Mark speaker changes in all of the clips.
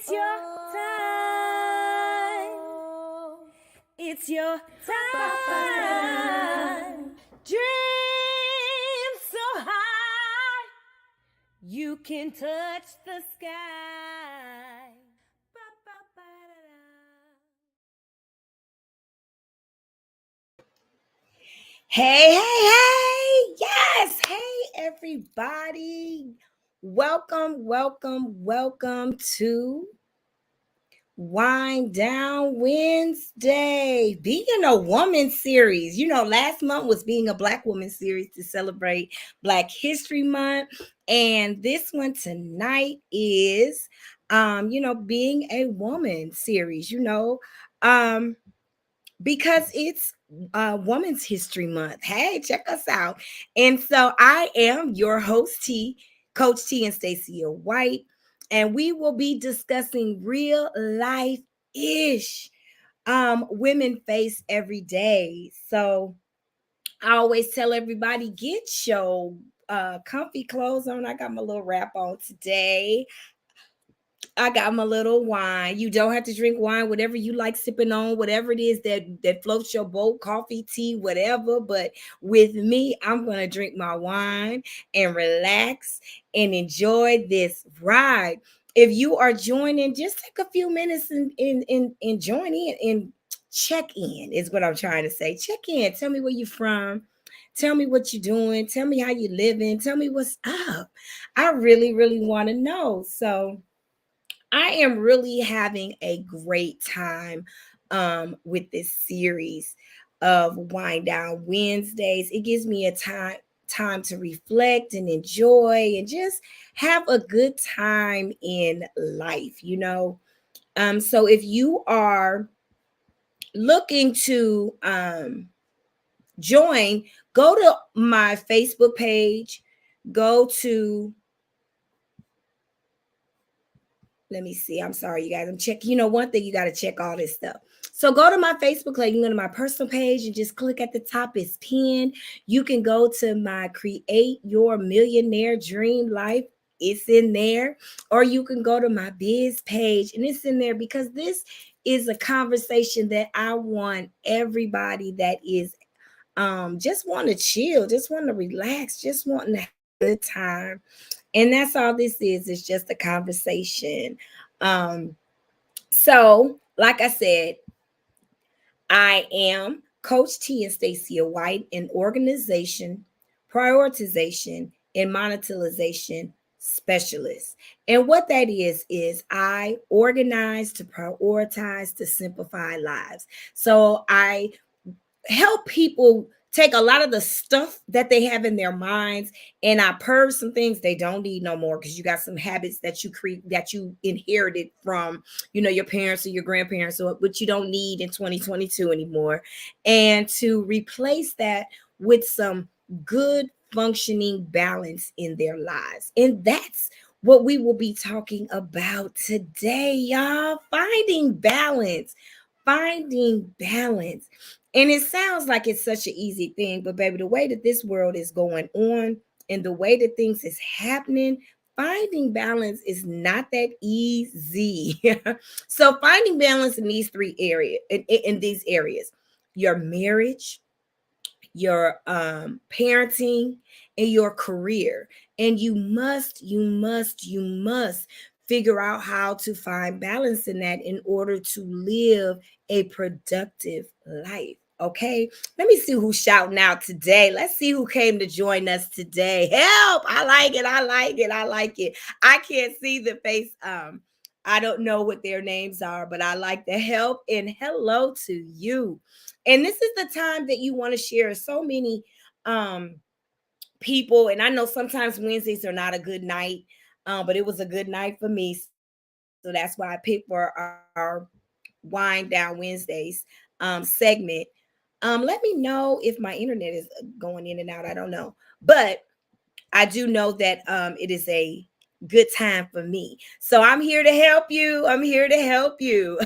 Speaker 1: It's your time. It's your time. Dream so high. You can touch the sky.
Speaker 2: Hey, hey, hey. Yes. Hey, everybody. Welcome to Wind Down Wednesday. Being a woman series. Last month was being a Black woman series to celebrate Black History Month. And this one tonight is, being a woman series, because it's Women's History Month. Hey, check us out. And so I am your host, Coach T, EnStacia White, and we will be discussing real life ish women face every day. So I always tell everybody, get your comfy clothes on. I got my little wrap on today. I got my little wine. You don't have to drink wine, whatever you like sipping on, whatever it is that floats your boat, coffee, tea, whatever. But with me, I'm going to drink my wine and relax and enjoy this ride. If you are joining, just take a few minutes and join in and check in is what I'm trying to say. Check in. Tell me where you're from. Tell me what you're doing. Tell me how you're living. Tell me what's up. I really, really want to know. So I am really having a great time with this series of Wind Down Wednesdays. It gives me a time to reflect and enjoy and just have a good time in life. So if you are looking to join, go to my Facebook page, go to let me see. I'm sorry, you guys. I'm checking. One thing, you got to check all this stuff. So go to my Facebook page. You can go to my personal page and just click at the top. It's pinned. You can go to my Create Your Millionaire Dream Life. It's in there. Or you can go to my biz page and it's in there because this is a conversation that I want everybody that is just want to chill, just want to relax, just wanting to have a good time. And that's all this is. It's just a conversation. So, like I said, I am Coach T, EnStacia White, an organization, prioritization, and monetization specialist. And what that is I organize to prioritize to simplify lives. So I help people take a lot of the stuff that they have in their minds and I purge some things they don't need no more because you got some habits that you create that you inherited from your parents or your grandparents or but you don't need in 2022 anymore, and to replace that with some good functioning balance in their lives. And that's what we will be talking about today, y'all. Finding balance. And it sounds like it's such an easy thing, but baby, the way that this world is going on and the way that things is happening, finding balance is not that easy. So finding balance in these three areas, in these areas, your marriage, your parenting, and your career. And you must figure out how to find balance in that in order to live a productive life. Okay, let me see who's shouting out today. Let's see who came to join us today. Help! I like it. I can't see the face. I don't know what their names are, but I like the help and hello to you. And this is the time that you want to share so many people. And I know sometimes Wednesdays are not a good night, but it was a good night for me. So that's why I picked for our Wind Down Wednesdays segment. Let me know if my internet is going in and out. I don't know. But I do know that it is a good time for me. So I'm here to help you. I'm here to help you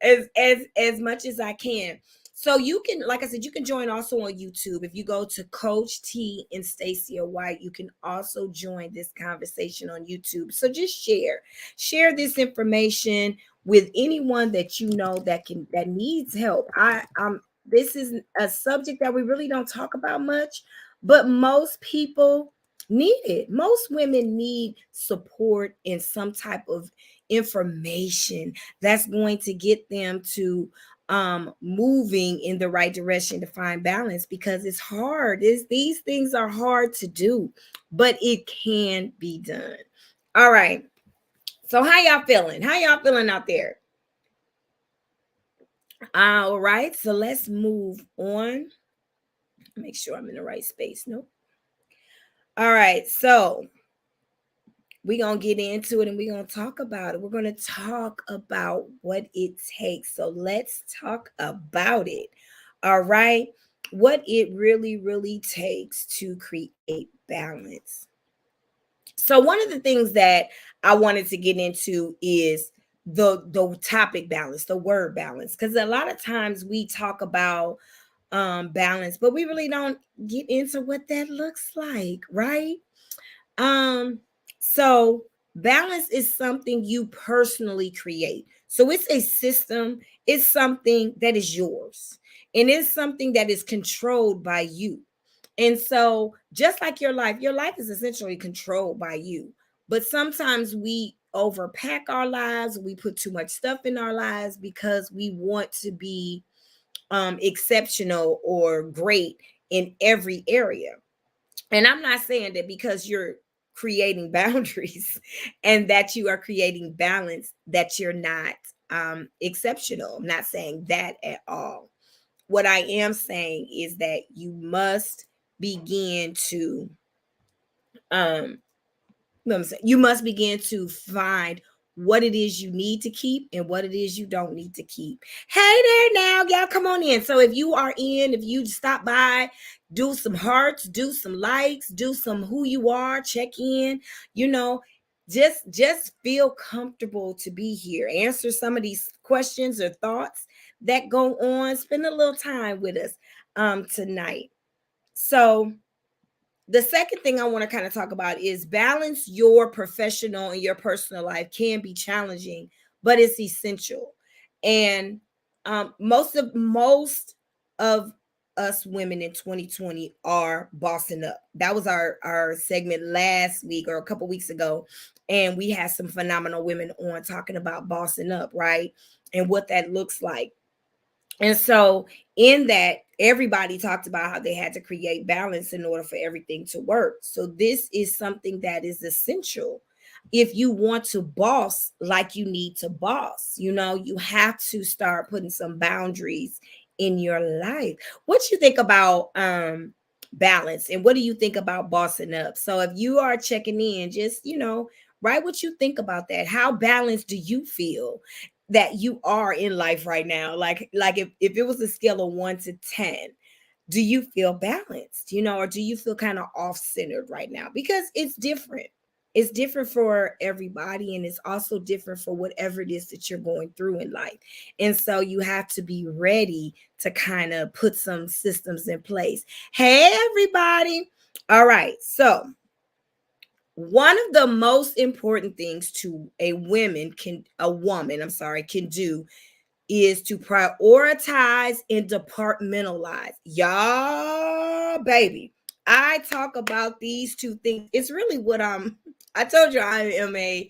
Speaker 2: as much as I can. So you can, like I said, you can join also on YouTube. If you go to Coach T and EnStacia White, you can also join this conversation on YouTube. So just share this information with anyone that you know that needs help. This is a subject that we really don't talk about much, but most people need it. Most women need support in some type of information that's going to get them to moving in the right direction to find balance, because it's hard. These things are hard to do, but it can be done. All right, so how y'all feeling out there? All right, so let's move on. Make sure I'm in the right space. Nope. All right, so we're going to get into it and we're going to talk about it. We're going to talk about what it takes. So let's talk about it. All right. What it really, really takes to create balance. So one of the things that I wanted to get into is the topic balance, the word balance, because a lot of times we talk about balance, but we really don't get into what that looks like, right? Um, so balance is something you personally create. So it's a system, it's something that is yours, and it's something that is controlled by you. And so, just like your life is essentially controlled by you. But sometimes we overpack our lives, we put too much stuff in our lives because we want to be exceptional or great in every area. And I'm not saying that because you're creating boundaries and that you are creating balance that you're not exceptional. I'm not saying that at all. What I am saying is that you must begin to um you must begin to find what it is you need to keep and what it is you don't need to keep. Hey there now, y'all, come on in. So if you are in, if you stop by, do some hearts, do some likes, do some who you are, check in, you know, just feel comfortable to be here. Answer some of these questions or thoughts that go on. Spend a little time with us tonight. So the second thing I want to kind of talk about is balance. Your professional and your personal life can be challenging, but it's essential. And most of us women in 2020 are bossing up. That was our segment last week or a couple weeks ago, and we had some phenomenal women on talking about bossing up, right? And what that looks like. And so, in that, everybody talked about how they had to create balance in order for everything to work. So, this is something that is essential. If you want to boss like you need to boss, you have to start putting some boundaries in your life. What you think about balance, and what do you think about bossing up? So, if you are checking in, just write what you think about that. How balanced do you feel that you are in life right now? Like if it was a scale of 1 to 10, do you feel balanced, or do you feel kind of off-centered right now? Because it's different for everybody, and it's also different for whatever it is that you're going through in life. And so you have to be ready to kind of put some systems in place. Hey everybody. All right, so one of the most important things to a woman, I'm sorry, can do is to prioritize and departmentalize. Y'all, baby, I talk about these two things. It's really what I told you I am a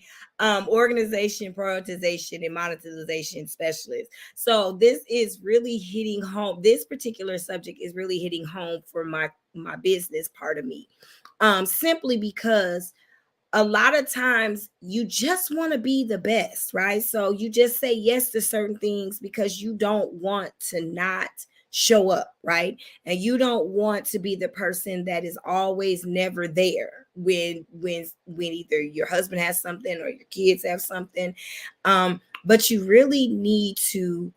Speaker 2: organization, prioritization, and monetization specialist. So this is really hitting home. This particular subject is really hitting home for my business part of me. Simply because a lot of times you just want to be the best, right? So you just say yes to certain things because you don't want to not show up, right? And you don't want to be the person that is always never there when either your husband has something or your kids have something. But you really need to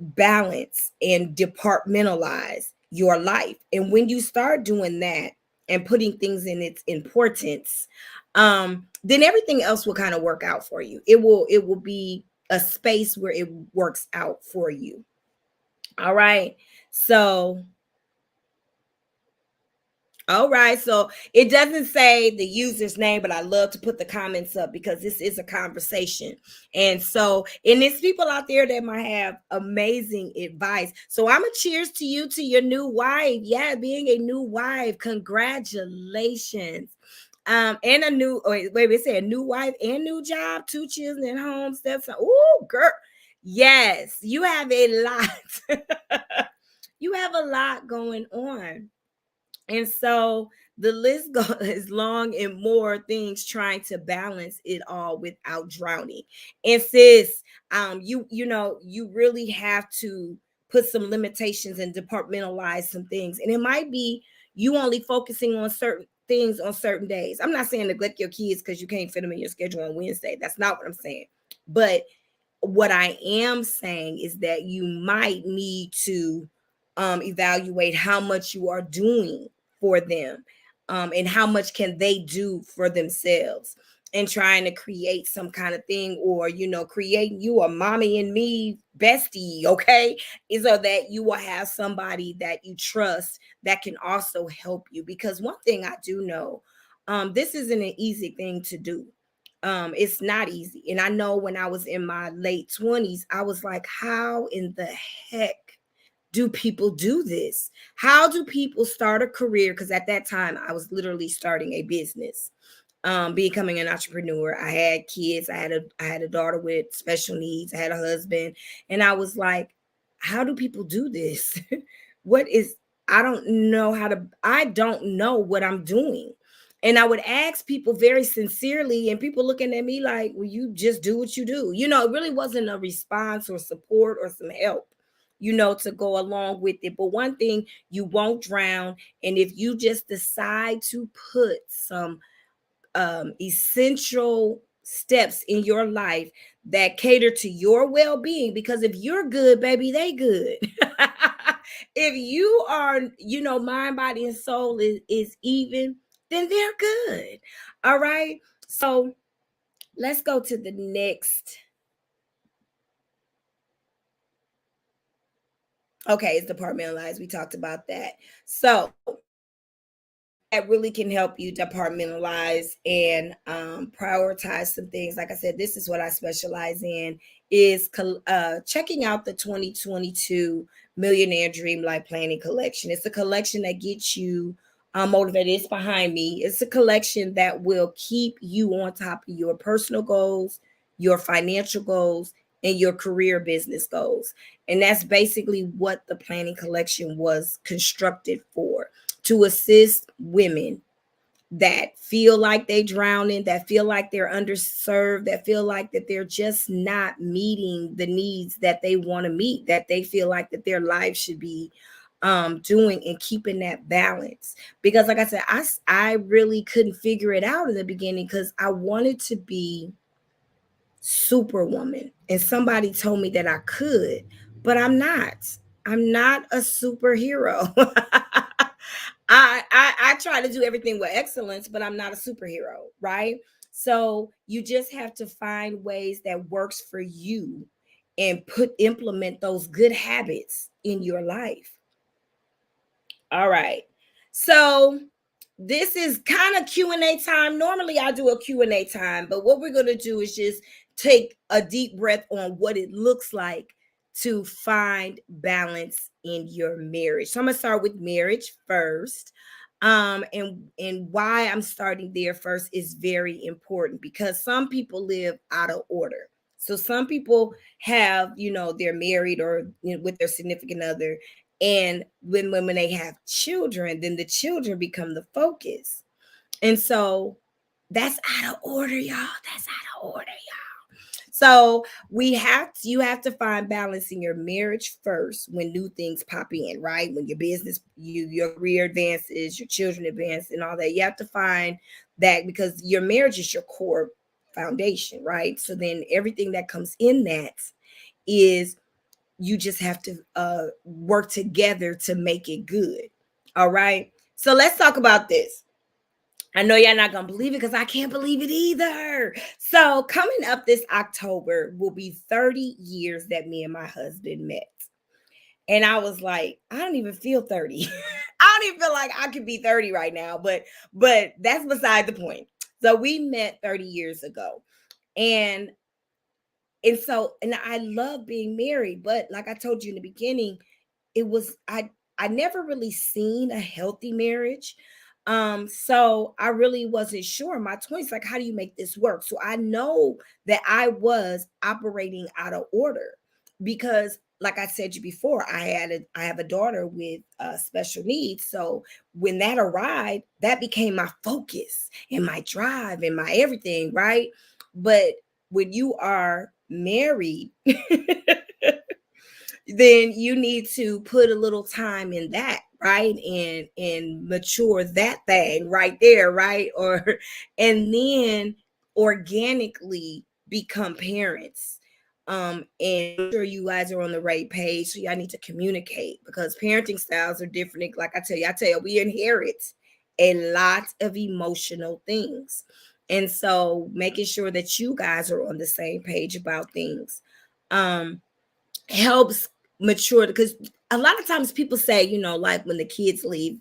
Speaker 2: balance and departmentalize your life. And when you start doing that and putting things in its importance, then everything else will kind of work out for you. It will be a space where it works out for you. All right. So all right, so it doesn't say the user's name, but I love to put the comments up because this is a conversation. And so, and there's people out there that might have amazing advice. So I'm a cheers to you, to your new wife. Yeah, being a new wife, congratulations. And a new, wait, we say a new wife and new job, two children at home, steps. Oh, girl. Yes, you have a lot. You have a lot going on. And so the list is long and more things trying to balance it all without drowning. And sis, you really have to put some limitations and departmentalize some things. And it might be you only focusing on certain things on certain days. I'm not saying neglect your kids because you can't fit them in your schedule on Wednesday. That's not what I'm saying. But what I am saying is that you might need to evaluate how much you are doing for them, and how much can they do for themselves, and trying to create some kind of thing, or creating you a mommy and me bestie, okay, is so that you will have somebody that you trust that can also help you. Because one thing I do know, this isn't an easy thing to do. It's not easy. And I know when I was in my late 20s, I was like, how in the heck do people do this? How do people start a career? Because at that time, I was literally starting a business, becoming an entrepreneur. I had kids. I had a daughter with special needs. I had a husband, and I was like, how do people do this? What is? I don't know how to. I don't know what I'm doing. And I would ask people very sincerely, and people looking at me like, well, you just do what you do. It really wasn't a response or support or some help, to go along with it. But one thing, you won't drown. And if you just decide to put some essential steps in your life that cater to your well-being, because if you're good, baby, they good. If you are, mind, body, and soul is even, then they're good. All right. So let's go to the next. Okay, it's departmentalized. We talked about that. So that really can help you departmentalize and prioritize some things. Like I said, this is what I specialize in, is checking out the 2022 Millionaire Dream Life Planning Collection. It's a collection that gets you motivated. It's behind me. It's a collection that will keep you on top of your personal goals, your financial goals, and your career business goals. And that's basically what the planning collection was constructed for, to assist women that feel like they drowning, that feel like they're underserved, that feel like that they're just not meeting the needs that they want to meet, that they feel like that their life should be doing, and keeping that balance. Because like I said, I really couldn't figure it out in the beginning because I wanted to be superwoman, and somebody told me that I could, but I'm not. I'm not a superhero. I try to do everything with excellence, but I'm not a superhero, right? So you just have to find ways that works for you and implement those good habits in your life. All right. So this is kind of Q&A time. Normally I do a Q&A time, but what we're going to do is just take a deep breath on what it looks like to find balance in your marriage. So I'm going to start with marriage first. And why I'm starting there first is very important, because some people live out of order. So some people have, they're married or with their significant other, and when they have children, then the children become the focus. And so that's out of order, y'all. That's out of order, y'all. So you have to find balance in your marriage first when new things pop in, right? When your business, your career advances, your children advance, and all that. You have to find that, because your marriage is your core foundation, right? So then everything that comes in that is, you just have to work together to make it good. All right. So let's talk about this. I know y'all not gonna believe it because I can't believe it either. So coming up this October will be 30 years that me and my husband met. And I was like, I don't even feel 30. I don't even feel like I could be 30 right now, but that's beside the point. So we met 30 years ago. And and I love being married, but like I told you in the beginning, it was I never really seen a healthy marriage. So I really wasn't sure in my 20s, like, how do you make this work? So I know that I was operating out of order because, like I said you before, I have a daughter with special needs. So when that arrived, that became my focus and my drive and my everything, right? But when you are married, then you need to put a little time in that, right? And mature that thing right there, right? Or and then organically become parents. And make sure you guys are on the right page. So y'all need to communicate because parenting styles are different. Like I tell you, we inherit a lot of emotional things. And so making sure that you guys are on the same page about things. Helps mature because a lot of times people say, like when the kids leave,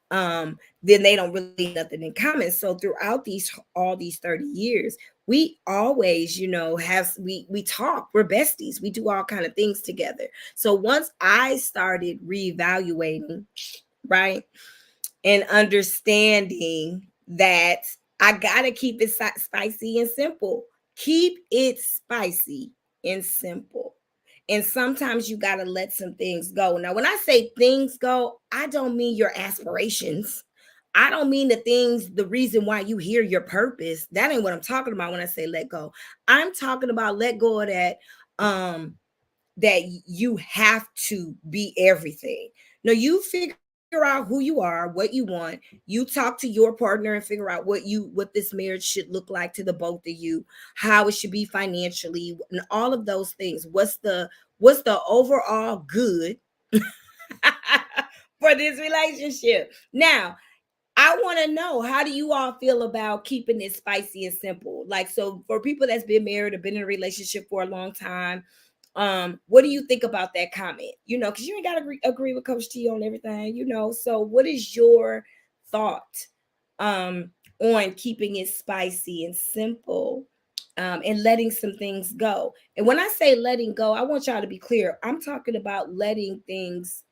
Speaker 2: then they don't really have nothing in common. So throughout these all these 30 years, we always, have we talk, we're besties, we do all kind of things together. So once I started reevaluating, right, and understanding that I gotta keep it spicy and simple. Keep it spicy and simple. And sometimes you gotta let some things go. Now, when I say things go, I don't mean your aspirations. I don't mean the reason why you hear your purpose. That ain't what I'm talking about when I say let go. I'm talking about let go of that you have to be everything. No, you figure out who you are, what you want. You talk to your partner and figure out what this marriage should look like to the both of you, how it should be financially, and all of those things. What's the overall good for this relationship? Now, I want to know, how do you all feel about keeping it spicy and simple? Like, so for people that's been married or been in a relationship for a long time, what do you think about that comment? Because you ain't got to agree with Coach T on everything, So what is your thought on keeping it spicy and simple, and letting some things go? And when I say letting go, I want y'all to be clear. I'm talking about letting things.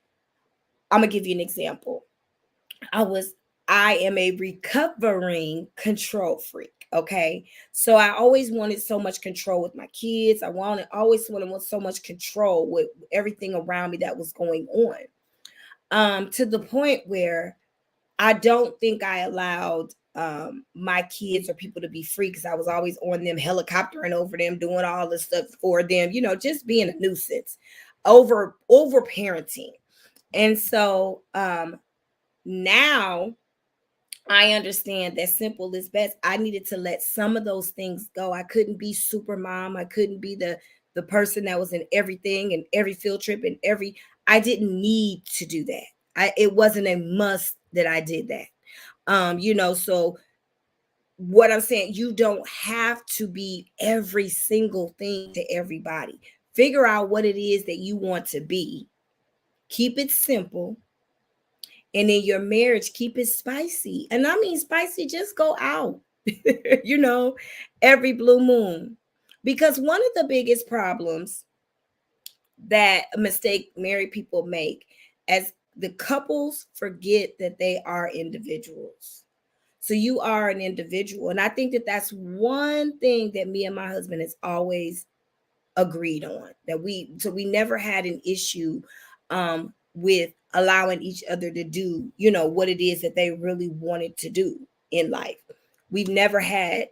Speaker 2: I'm gonna give you an example. I was I am a recovering control freak. Okay. So I always wanted so much control with my kids. I always wanted so much control with everything around me that was going on. To the point where I don't think I allowed my kids or people to be free because I was always on them, helicoptering over them, doing all this stuff for them, just being a nuisance, over parenting. And so now I understand that simple is best. I needed to let some of those things go. I couldn't be super mom. I couldn't be the person that was in everything and every field trip and I didn't need to do that. It wasn't a must that I did that. So what I'm saying, you don't have to be every single thing to everybody. Figure out what it is that you want to be. Keep it simple. And in your marriage, keep it spicy. And I mean spicy, just go out, you know, every blue moon. Because one of the biggest problems that a mistake married people make, as the couples forget that they are individuals. So you are an individual. And I think that that's one thing that me and my husband has always agreed on, that we never had an issue with allowing each other to do, what it is that they really wanted to do in life. We've never had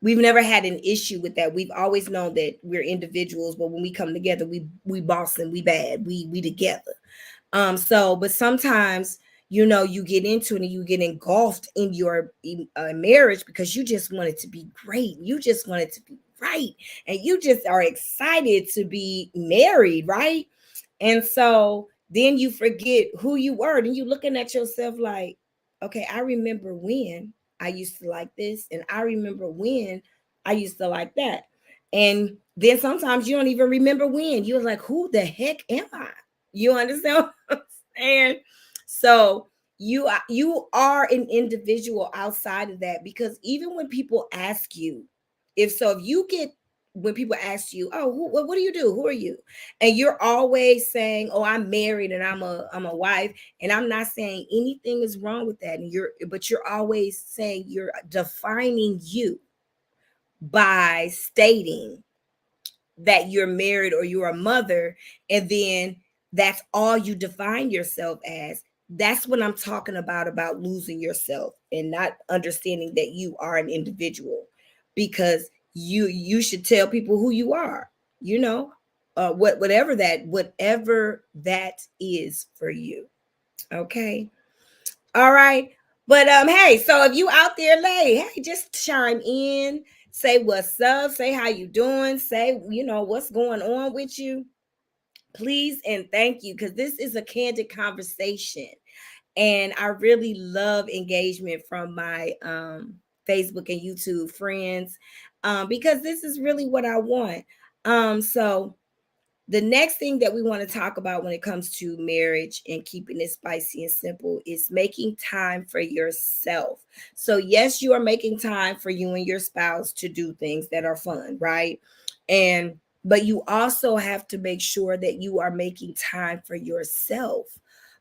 Speaker 2: we've never had an issue with that. We've always known that we're individuals, but when we come together, we boss and we bad. We together. But sometimes, you get into it and you get engulfed in your marriage because you just want it to be great. You just want it to be right. And you just are excited to be married, right? And so then you forget who you were. And you looking at yourself like, okay, I remember when I used to like this, and I remember when I used to like that. And then sometimes you don't even remember when. You're like, who the heck am I? You understand what I'm saying? So you are an individual outside of that, because even when people ask you, if you get, when people ask you, oh, what do you do? Who are you? And you're always saying, oh, I'm married and I'm a wife. And I'm not saying anything is wrong with that. And you're always saying, you're defining you by stating that you're married or you're a mother, and then that's all you define yourself as. That's what I'm talking about losing yourself and not understanding that you are an individual, because you should tell people who you are, you know, whatever that is for you. Okay. All right. But hey, so if you out there, hey, just chime in, say what's up, say how you doing, say, what's going on with you. Please and thank you, because this is a candid conversation. And I really love engagement from my Facebook and YouTube friends, because this is really what I want. So the next thing that we want to talk about when it comes to marriage and keeping it spicy and simple is making time for yourself. So, yes, you are making time for you and your spouse to do things that are fun, right? But you also have to make sure that you are making time for yourself,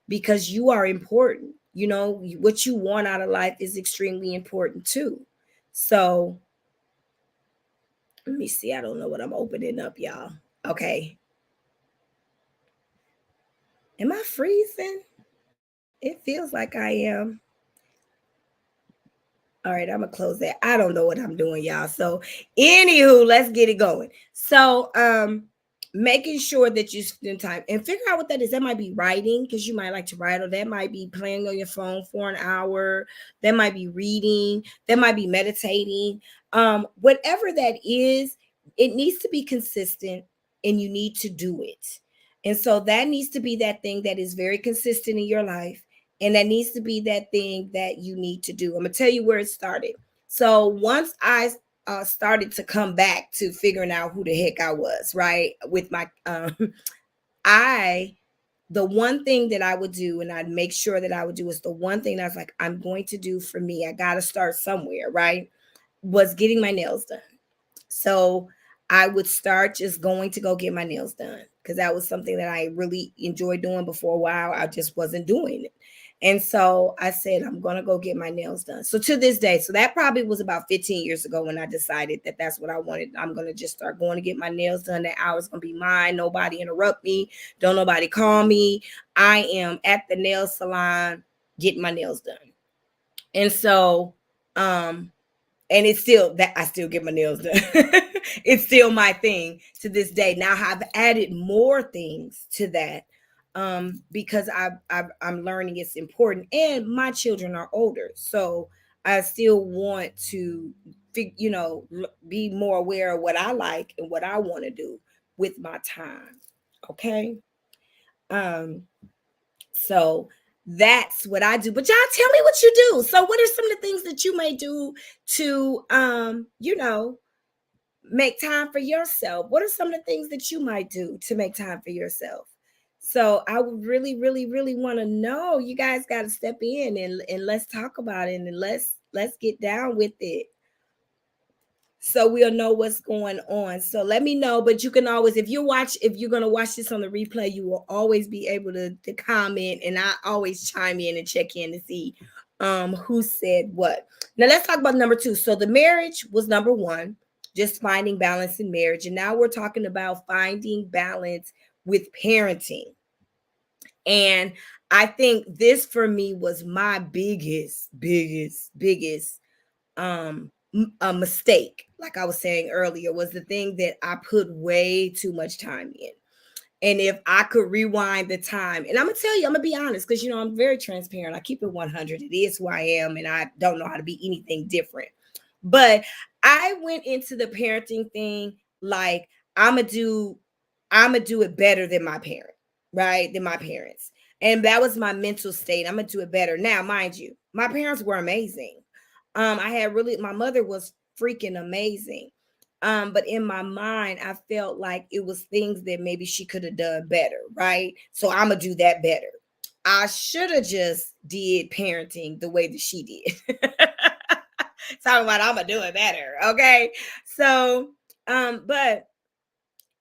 Speaker 2: because you are important. You know, what you want out of life is extremely important too. So, let me see. I don't know what I'm opening up, y'all. Okay. Am I freezing? It feels like I am. All right, I'm gonna close that. I don't know what I'm doing, y'all. So, anywho, let's get it going. So, making sure that you spend time and figure out what that is. That might be writing, because you might like to write, or that might be playing on your phone for an hour. That might be reading. That might be meditating. Whatever that is, it needs to be consistent, and you need to do it. And so that needs to be that thing that is very consistent in your life, and that needs to be that thing that you need to do. I'm going to tell you where it started. So once I started to come back to figuring out who the heck I was, right? With my, the one thing that I would do, and I'd make sure that I would do, is the one thing that I was like, I'm going to do for me. I got to start somewhere, right? Was getting my nails done. So I would start just going to go get my nails done, because that was something that I really enjoyed doing. Before a while, I just wasn't doing it. And so I said, I'm going to go get my nails done. So to this day, so that probably was about 15 years ago when I decided that that's what I wanted. I'm going to just start going to get my nails done. That hour's going to be mine. Nobody interrupt me. Don't nobody call me. I am at the nail salon getting my nails done. And so, and it's still that I still get my nails done. It's still my thing to this day. Now I've added more things to that, because I'm learning it's important, and my children are older, so I still want to be more aware of what I like and what I want to do with my time. Okay. um so that's what I do. But y'all tell me what you do. So what are some of the things that you may do to make time for yourself? What are some of the things that you might do to make time for yourself? So I would really, really, really want to know. You guys got to step in and let's talk about it, and let's get down with it, so we'll know what's going on. So let me know. But you can always, if you're going to watch this on the replay, you will always be able to comment, and I always chime in and check in to see who said what. Now let's talk about number 2. So the marriage was number 1, just finding balance in marriage. And now we're talking about finding balance with parenting. And I think this for me was my biggest a mistake. Like I was saying earlier, was the thing that I put way too much time in. And if I could rewind the time, and I'm gonna tell you, I'm gonna be honest, because I'm very transparent. I keep it 100. It is who I am, and I don't know how to be anything different. But I went into the parenting thing like I'm gonna do it better than my parent, right? Than my parents. And that was my mental state. I'm gonna do it better. Now, mind you, my parents were amazing. My mother was freaking amazing. But in my mind, I felt like it was things that maybe she could have done better, right? So I'm gonna do that better. I should have just did parenting the way that she did. Talking about I'm gonna do it better, okay? So, but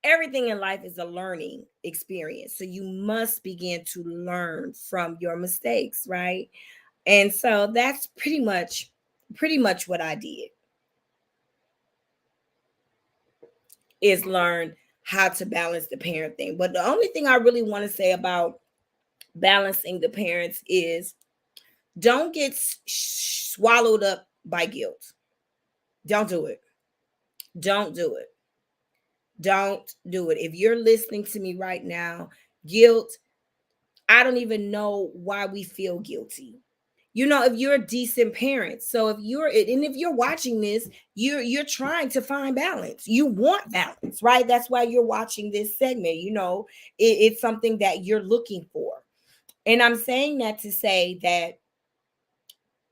Speaker 2: everything in life is a learning experience. So you must begin to learn from your mistakes, right? And so that's pretty much what I did is learn how to balance the parent thing. But the only thing I really want to say about balancing the parents is don't get swallowed up by guilt. Don't do it. Don't do it. Don't do it. If you're listening to me right now, guilt, I don't even know why we feel guilty. If you're a decent parent, so if you're watching this, you're trying to find balance. You want balance, right? That's why you're watching this segment. It's something that you're looking for. And I'm saying that to say that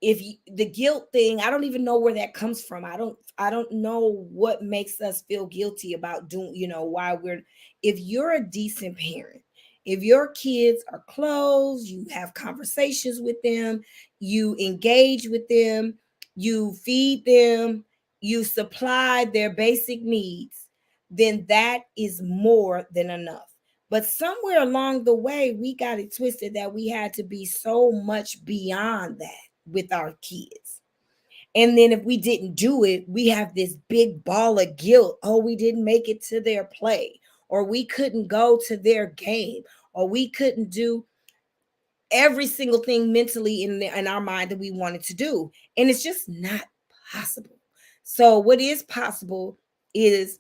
Speaker 2: the guilt thing, I don't even know where that comes from. I don't know what makes us feel guilty about doing, why we're if you're a decent parent, if your kids are close, you have conversations with them, you engage with them, you feed them, you supply their basic needs, then that is more than enough. But somewhere along the way, we got it twisted that we had to be so much beyond that with our kids. And then if we didn't do it, we have this big ball of guilt. Oh, we didn't make it to their play, or we couldn't go to their game, or we couldn't do every single thing mentally in our mind that we wanted to do. And it's just not possible. So, what is possible is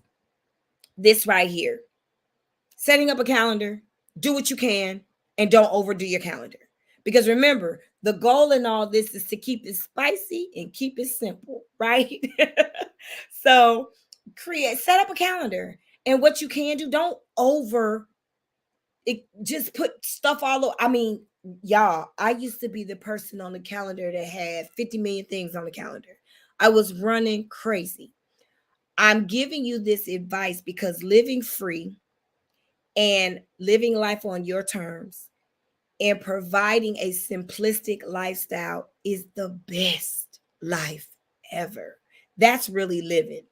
Speaker 2: this right here: setting up a calendar, do what you can, and don't overdo your calendar. Because remember, the goal in all this is to keep it spicy and keep it simple, right? So set up a calendar. And what you can do, don't just put stuff all over. I mean, y'all, I used to be the person on the calendar that had 50 million things on the calendar. I was running crazy. I'm giving you this advice because living free and living life on your terms and providing a simplistic lifestyle is the best life ever. That's really living.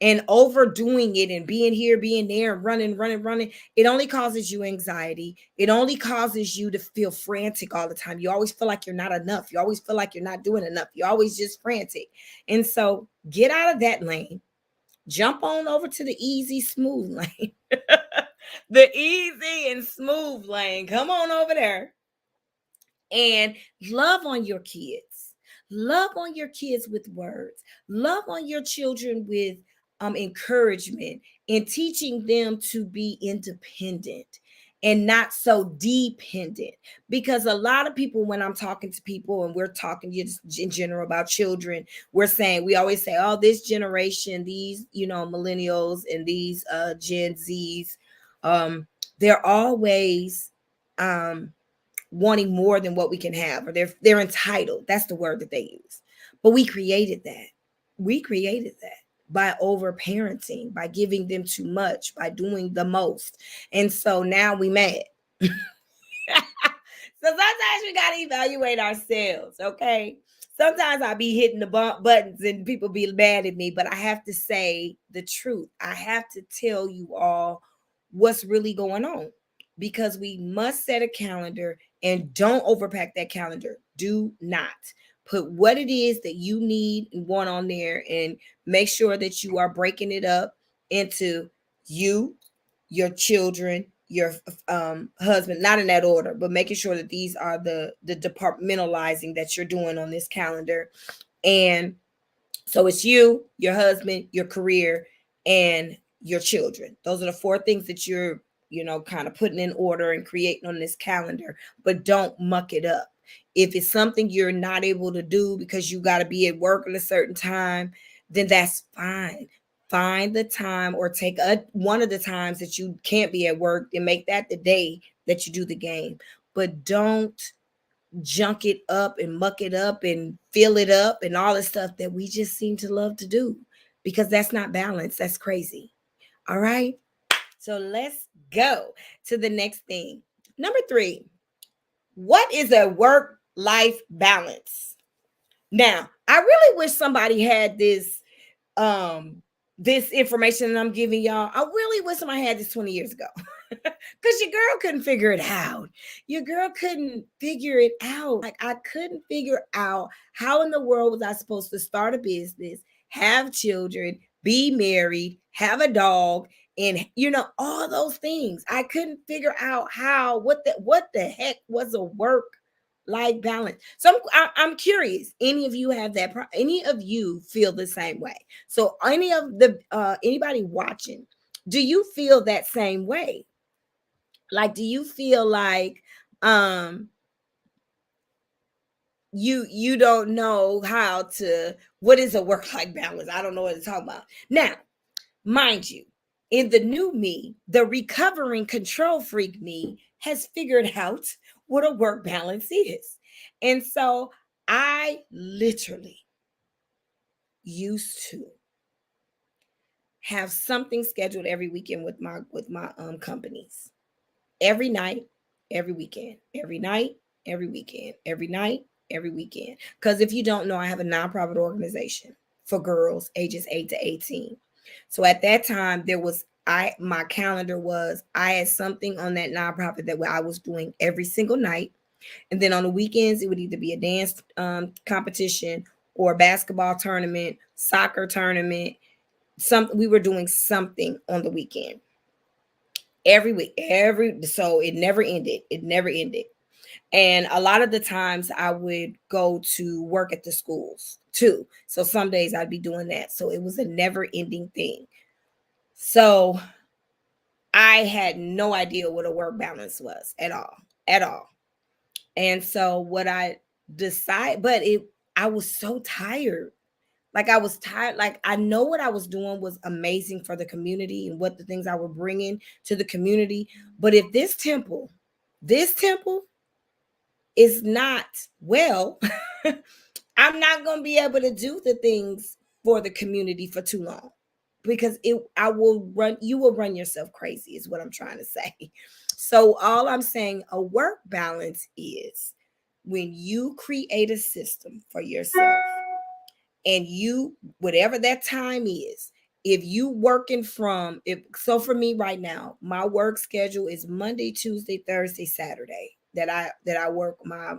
Speaker 2: And overdoing it and being here, being there, and running, it only causes you anxiety. It only causes you to feel frantic all the time. You always feel like you're not enough. You always feel like you're not doing enough. You're always just frantic. And so get out of that lane. Jump on over to the easy, smooth lane. The easy and smooth lane. Come on over there and love on your kids. Love on your kids with words. Love on your children with encouragement and teaching them to be independent and not so dependent. Because a lot of people, when I'm talking to people and we're talking just in general about children, we always say, oh, this generation, these, millennials and these Gen Zs, they're always wanting more than what we can have, or they're entitled. That's the word that they use. But we created that. We created that by over parenting, by giving them too much, by doing the most. And so now we mad. So sometimes we got to evaluate ourselves, okay? Sometimes I be hitting the buttons and people be mad at me, but I have to say the truth. I have to tell you all what's really going on, because we must set a calendar and don't overpack that calendar. Do not put what it is that you need and want on there, and make sure that you are breaking it up into you, your children, your husband, not in that order, but making sure that these are the departmentalizing that you're doing on this calendar. And so it's you, your husband, your career, and your children. Those are the four things that you're, kind of putting in order and creating on this calendar, but don't muck it up. If it's something you're not able to do because you got to be at work at a certain time, then that's fine. Find the time, or take one of the times that you can't be at work and make that the day that you do the game. But don't junk it up and muck it up and fill it up and all the stuff that we just seem to love to do, because that's not balance. That's crazy. All right. So let's go to the next thing. Number 3, what is a work life balance? Now, I really wish somebody had this information that I'm giving y'all. I really wish somebody had this 20 years ago. Because your girl couldn't figure it out. Your girl couldn't figure it out. Like, I couldn't figure out how in the world was I supposed to start a business, have children, be married, have a dog, and all those things. I couldn't figure out what the heck was a work life balance. So I'm curious. Any of you have that? Any of you feel the same way? So any of the anybody watching, do you feel that same way? Like, do you feel like um you don't know what is a work life balance? I don't know what to talk about. Now, mind you, in the new me, the recovering control freak me has figured out what a work balance is. And so I literally used to have something scheduled every weekend with my companies. Every night, every weekend, every night, every weekend, every night, every weekend. Because if you don't know, I have a nonprofit organization for girls ages 8 to 18. So at that time, my calendar was, I had something on that nonprofit that I was doing every single night. And then on the weekends, it would either be a dance competition or a basketball tournament, soccer tournament. We were doing something on the weekend every week, so it never ended. It never ended. And a lot of the times I would go to work at the schools too. So some days I'd be doing that. So it was a never ending thing. So I had no idea what a work balance was at all, at all. And so what I decided, I was so tired. Like, I was tired. Like, I know what I was doing was amazing for the community and what the things I were bringing to the community. But if this temple is not well, I'm not going to be able to do the things for the community for too long, because you will run yourself crazy is what I'm trying to say. So all I'm saying, a work balance is when you create a system for yourself, and whatever that time is, if you working for me right now, my work schedule is Monday, Tuesday, Thursday, Saturday that I work my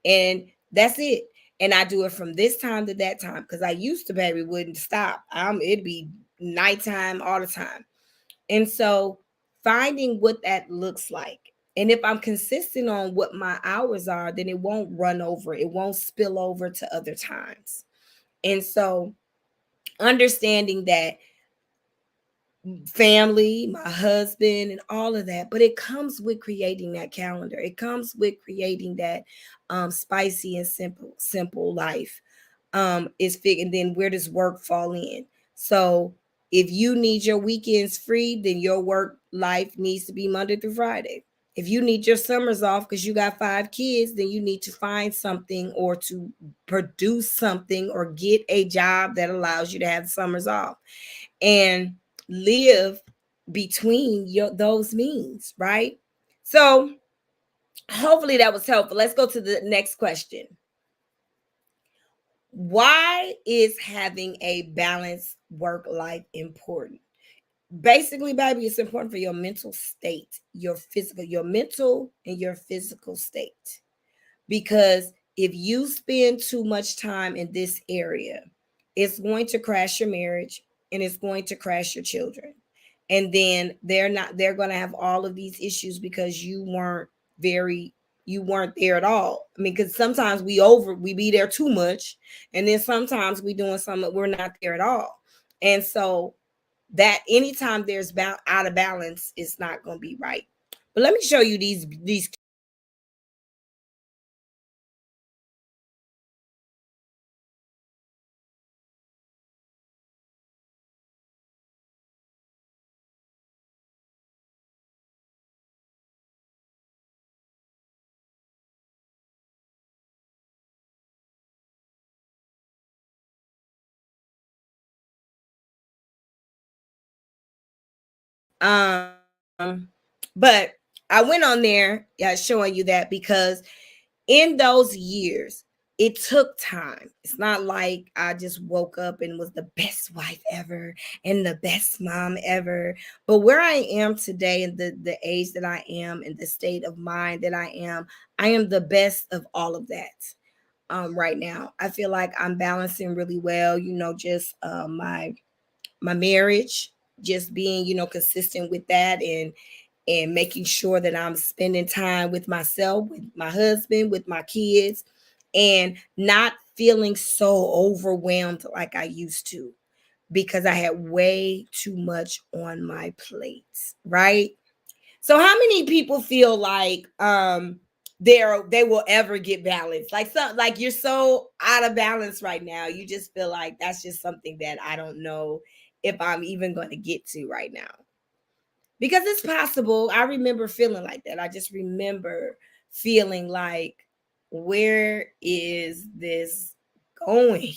Speaker 2: and that's it. And I do it from this time to that time, because I used to, baby, wouldn't stop. It'd be nighttime all the time. And so finding what that looks like. And if I'm consistent on what my hours are, then it won't run over. It won't spill over to other times. And so understanding that family, my husband, and all of that, but it comes with creating that calendar. It comes with creating that spicy and simple life. Is figuring, then where does work fall in? So if you need your weekends free, then your work life needs to be Monday through Friday. If you need your summers off because you got 5 kids, then you need to find something or to produce something or get a job that allows you to have summers off and live between those means, right? So hopefully that was helpful. Let's go to the next question. Why is having a balanced work life important? Basically, baby, it's important for your mental state, your mental and your physical state. Because if you spend too much time in this area, it's going to crash your marriage and it's going to crash your children. And then they're going to have all of these issues because you weren't there at all. I mean, because sometimes we be there too much, and then sometimes we doing something we're not there at all. And so that anytime there's out of balance, it's not going to be right. But let me show you these But I went on there showing you that because in those years, it took time. It's not like I just woke up and was the best wife ever and the best mom ever. But where I am today and the age that I am and the state of mind that I am the best of all of that. Right now, I feel like I'm balancing really well. Just my marriage, just being consistent with that, and making sure that I'm spending time with myself, with my husband, with my kids, and not feeling so overwhelmed like I used to because I had way too much on my plate, right? So how many people feel like they will ever get balanced? Like you're so out of balance right now. You just feel like that's just something that I don't know if I'm even going to get to right now. Because it's possible. I remember feeling like that. I just remember feeling like, where is this going?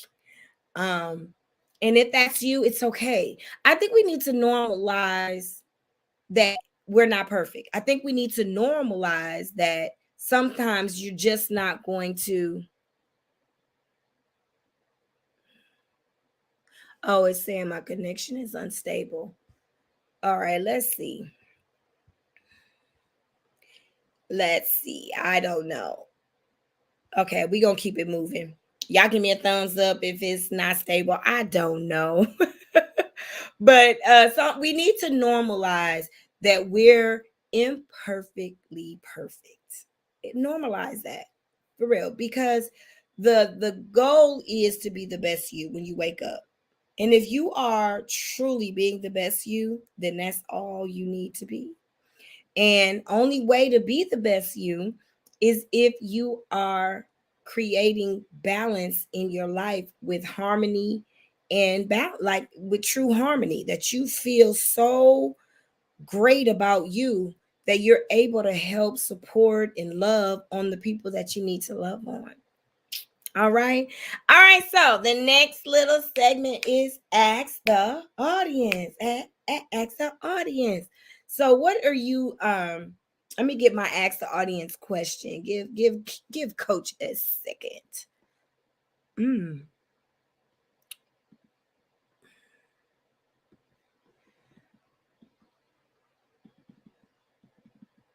Speaker 2: Um, and if that's you, it's okay. I think we need to normalize that we're not perfect. I think we need to normalize that sometimes you're just not going to. Oh, it's saying my connection is unstable. All right, let's see. Let's see. I don't know. Okay, we're gonna keep it moving. Y'all give me a thumbs up if it's not stable. I don't know. But so we need to normalize that we're imperfectly perfect. Normalize that for real, because the goal is to be the best you when you wake up. And if you are truly being the best you, then that's all you need to be. And only way to be the best you is if you are creating balance in your life with harmony and like with true harmony, that you feel so great about you that you're able to help support and love on the people that you need to love on. All right. All right. So the next little segment is Ask the Audience. Ask the Audience. So what are you let me get my Ask the Audience question. Give Coach a second. Mm.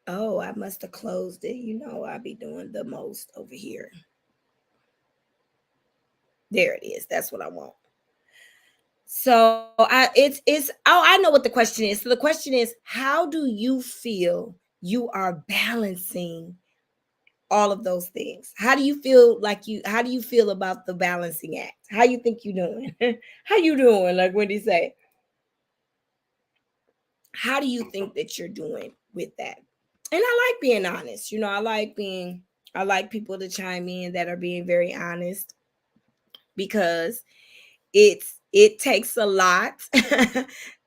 Speaker 2: Oh, I must have closed it. I'll be doing the most over here. There it is. That's what I want. So I know what the question is. So the question is, how do you feel you are balancing all of those things? How do you feel about the balancing act? How you think you doing? How you doing? Like what do you say? How do you think that you're doing with that? And I like being honest. I like people to chime in that are being very honest, because it takes a lot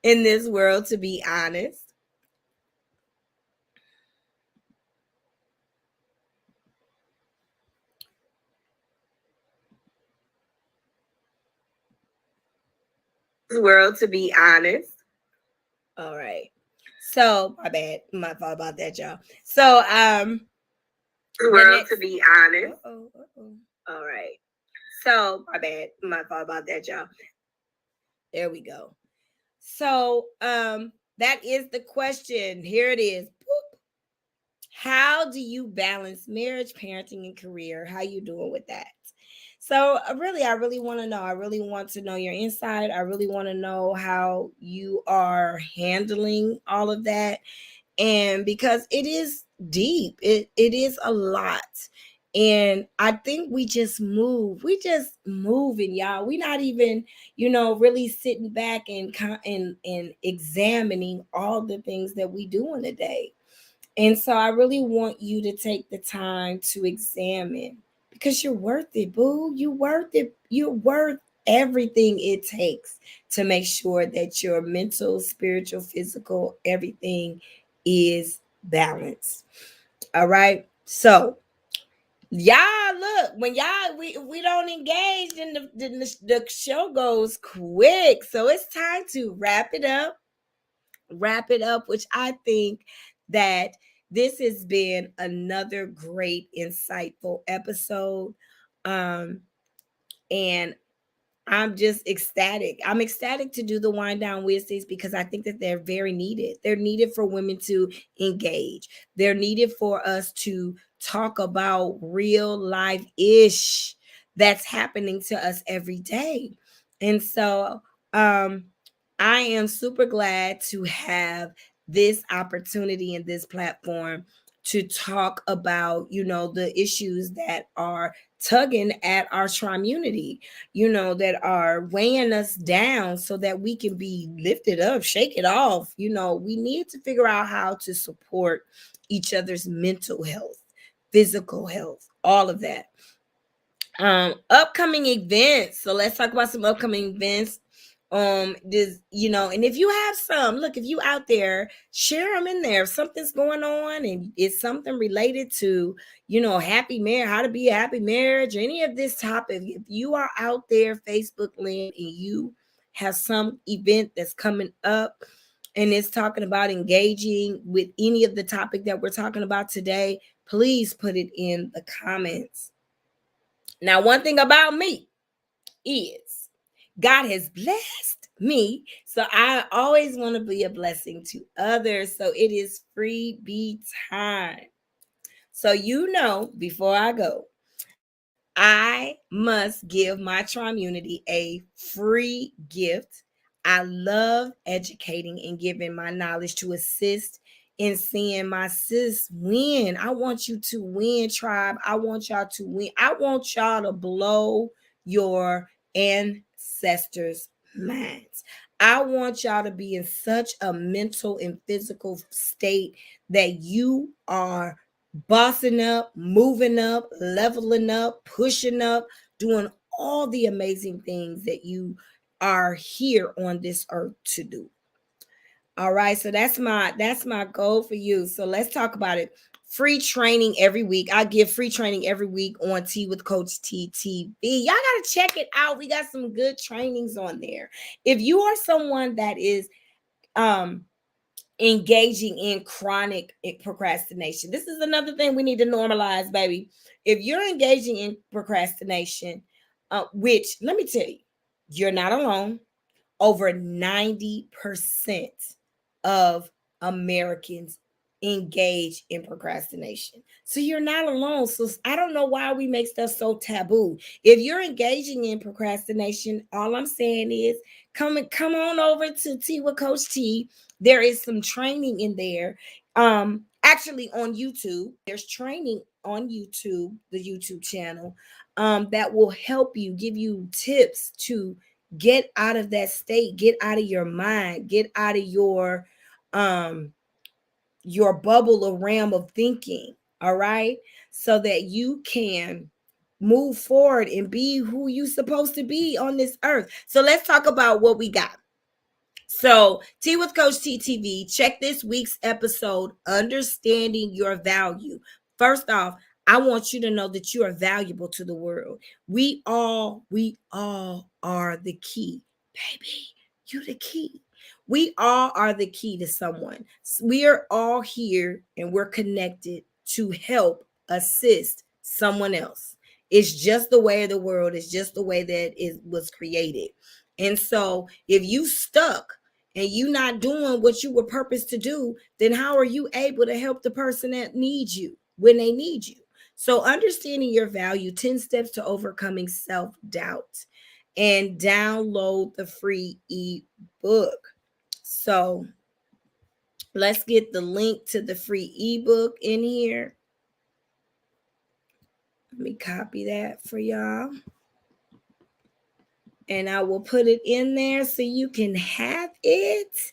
Speaker 2: in this world to be honest. World to be honest. All right. So my bad. My fault about that, y'all. So world to be honest. All right. So my bad. My fault about that, y'all. There we go. So that is the question. Here it is. Boop. How do you balance marriage, parenting, and career? How you doing with that? So I really want to know. I really want to know your insight. I really want to know how you are handling all of that. And because it is deep, it is a lot. And I think we just moving, y'all. We not even, really sitting back and examining all the things that we do in a day. And so I really want you to take the time to examine, because you're worth it, boo. You're worth it. You're worth everything it takes to make sure that your mental, spiritual, physical, everything is balanced. All right. So y'all look, when we don't engage, then the show goes quick. So it's time to wrap it up. wrap it up, which I think that this has been another great, insightful episode. Um, and I'm just ecstatic. I'm ecstatic to do the wind down Wednesdays because I think that they're very needed. They're needed for women to engage. They're needed for us to talk about real life ish that's happening to us every day. And so I am super glad to have this opportunity and this platform to talk about, the issues that are tugging at our community, that are weighing us down so that we can be lifted up, shake it off. We need to figure out how to support each other's mental health, physical health, all of that. Upcoming events. So let's talk about some upcoming events. This, and if you have some, look, if you out there, share them in there. If something's going on and it's something related to, happy marriage, how to be a happy marriage, or any of this topic, if you are out there Facebook land and you have some event that's coming up and it's talking about engaging with any of the topic that we're talking about today, please put it in the comments. Now, one thing about me is God has blessed me. So I always want to be a blessing to others. So it is freebie time. So, before I go, I must give my community a free gift. I love educating and giving my knowledge to assist in seeing my sis win. I want you to win, tribe. I want y'all to win. I want y'all to blow your ancestors' minds. I want y'all to be in such a mental and physical state that you are bossing up, moving up, leveling up, pushing up, doing all the amazing things that you are here on this earth to do. All right, so that's my goal for you. So let's talk about it. Free training every week. I give free training every week on Tea with Coach T TV. Y'all got to check it out. We got some good trainings on there. If you are someone that is engaging in chronic procrastination. This is another thing we need to normalize, baby. If you're engaging in procrastination, which let me tell you, you're not alone. Over 90% of Americans engage in procrastination. So you're not alone. So I don't know why we make stuff so taboo. If you're engaging in procrastination, all I'm saying is come on over to Tea with Coach T. There is some training in there. Actually on YouTube, there's training on YouTube, the YouTube channel, that will help you, give you tips to get out of that state, get out of your mind, get out of your bubble or realm of thinking, all right, so that you can move forward and be who you supposed to be on this earth. So let's talk about what we got. So, Tea with Coach T TV, check this week's episode, Understanding Your Value. First off, I want you to know that you are valuable to the world. We all are the key, baby. You the key. We all are the key to someone. We are all here and we're connected to help assist someone else. It's just the way of the world. It's just the way that it was created. And so if you stuck and you not doing what you were purposed to do, then how are you able to help the person that needs you when they need you? So understanding your value, 10 steps to overcoming self-doubt, and download the free ebook. So let's get the link to the free ebook in here. Let me copy that for y'all. And I will put it in there so you can have it.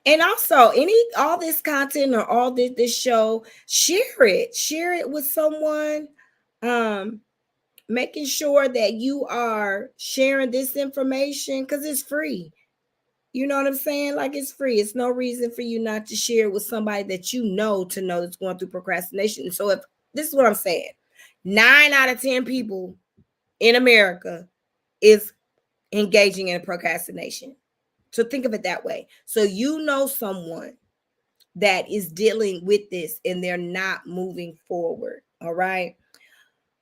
Speaker 2: And also, all this content or all this show, share it with someone. Making sure that you are sharing this information because it's free. You know what I'm saying? Like, it's free. It's no reason for you not to share it with somebody that you know that's going through procrastination. So if this is what I'm saying, 9 out of 10 people in America is engaging in procrastination. So think of it that way. So you know someone that is dealing with this and they're not moving forward. All right.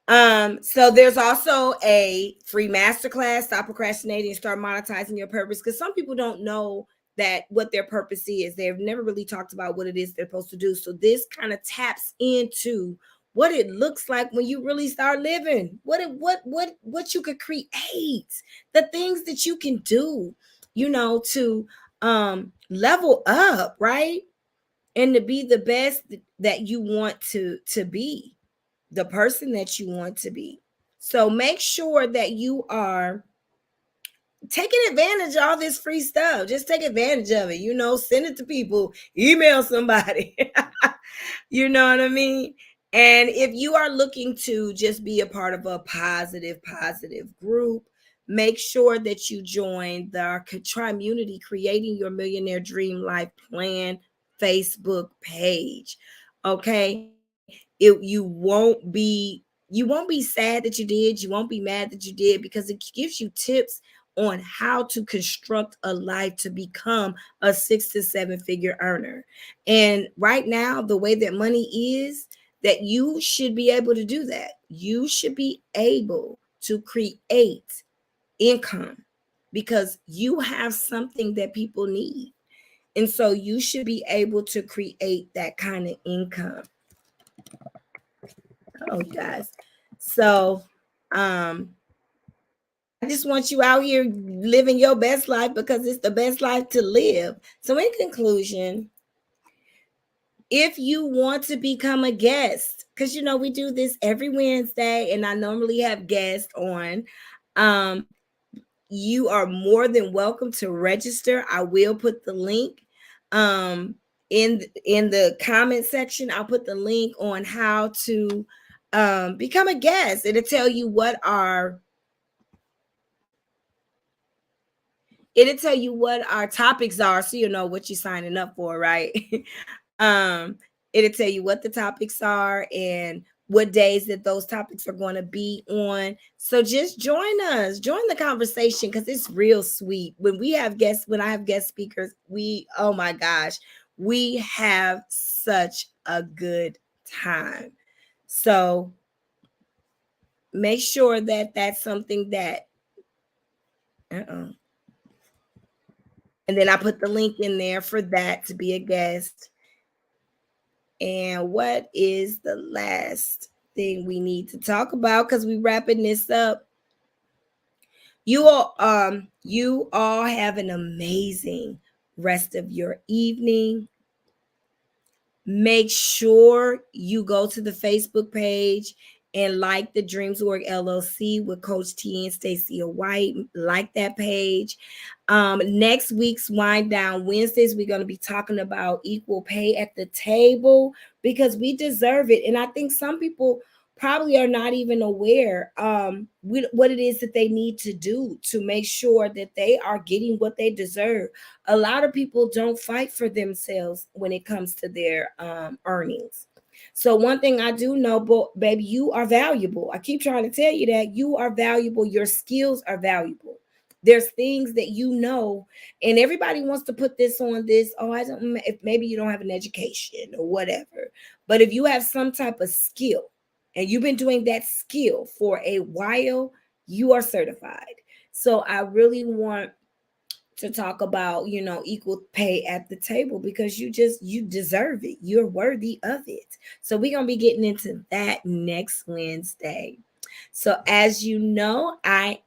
Speaker 2: So there's also a free masterclass, Stop Procrastinating and Start Monetizing Your Purpose. Because some people don't know that what their purpose is. They've never really talked about what it is they're supposed to do. So this kind of taps into what it looks like when you really start living, what you could create, the things that you can do, to level up, right? And to be the best that you want to be, the person that you want to be. So make sure that you are taking advantage of all this free stuff. Just take advantage of it. Send it to people, email somebody. You know what I mean? And if you are looking to just be a part of a positive group, make sure that you join the Community Creating Your Millionaire Dream Life Plan Facebook page. Okay? You won't be sad that you did. You won't be mad that you did, because it gives you tips on how to construct a life to become a 6 to 7 figure earner. And right now, the way that money is, that you should be able to do that. You should be able to create income because you have something that people need. And so you should be able to create that kind of income. Oh, guys. So, I just want you out here living your best life because it's the best life to live. So, in conclusion, if you want to become a guest, because we do this every Wednesday, and I normally have guests on, you are more than welcome to register. I will put the link in the comment section. I'll put the link on how to become a guest. It'll tell you what our topics are, so you know what you're signing up for, right? um, it'll tell you what the topics are and what days that those topics are going to be on. So just join us, join the conversation, because it's real sweet. When I have guest speakers, oh my gosh, we have such a good time. So make sure that that's something that, and then I put the link in there for that to be a guest. And what is the last thing we need to talk about? Because we're wrapping this up. You all have an amazing rest of your evening. Make sure you go to the Facebook page and like the Dreams Org LLC with Coach T and EnStacia White. Like that page. Next week's Wind Down Wednesdays, we're going to be talking about equal pay at the table, because we deserve it. And I think some people probably are not even aware what it is that they need to do to make sure that they are getting what they deserve. A lot of people don't fight for themselves when it comes to their earnings. So one thing I do know, baby, you are valuable. I keep trying to tell you that you are valuable. Your skills are valuable. There's things that and everybody wants to put this on this. Oh, if maybe you don't have an education or whatever, but if you have some type of skill and you've been doing that skill for a while, you are certified. So I really want to talk about, equal pay at the table, because you deserve it. You're worthy of it. So we're going to be getting into that next Wednesday. So as you know, I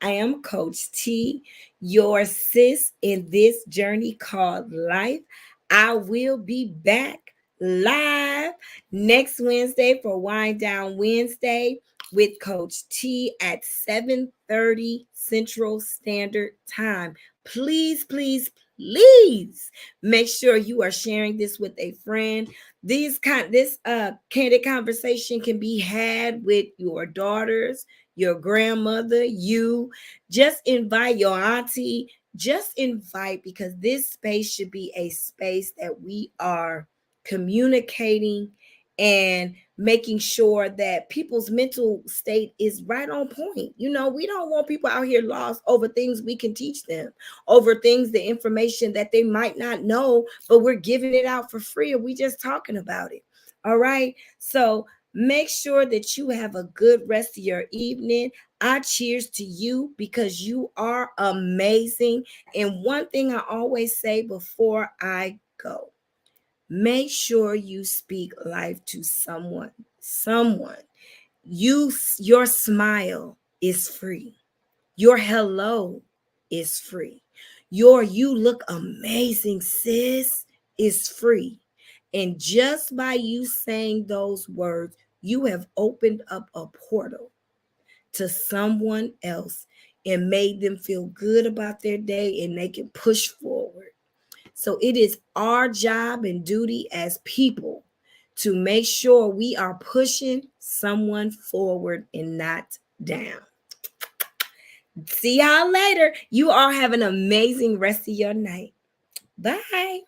Speaker 2: am Coach T, your sis in this journey called life. I will be back live next Wednesday for Wind Down Wednesday with Coach T at 7:30 Central Standard Time. Please, please, please make sure you are sharing this with a friend. This candid conversation can be had with your daughters, your grandmother, you. Just invite your auntie. Just invite, because this space should be a space that we are communicating and making sure that people's mental state is right on point. You know, we don't want people out here lost over things we can teach them, over things, the information that they might not know, but we're giving it out for free or we just talking about it. All right. So make sure that you have a good rest of your evening. I cheers to you because you are amazing. And one thing I always say before I go, make sure you speak life to someone. Someone. Your smile is free. Your hello is free. Your you look amazing, sis, is free. And just by you saying those words, you have opened up a portal to someone else and made them feel good about their day and they can push forward. So it is our job and duty as people to make sure we are pushing someone forward and not down. See y'all later. You all have an amazing rest of your night. Bye.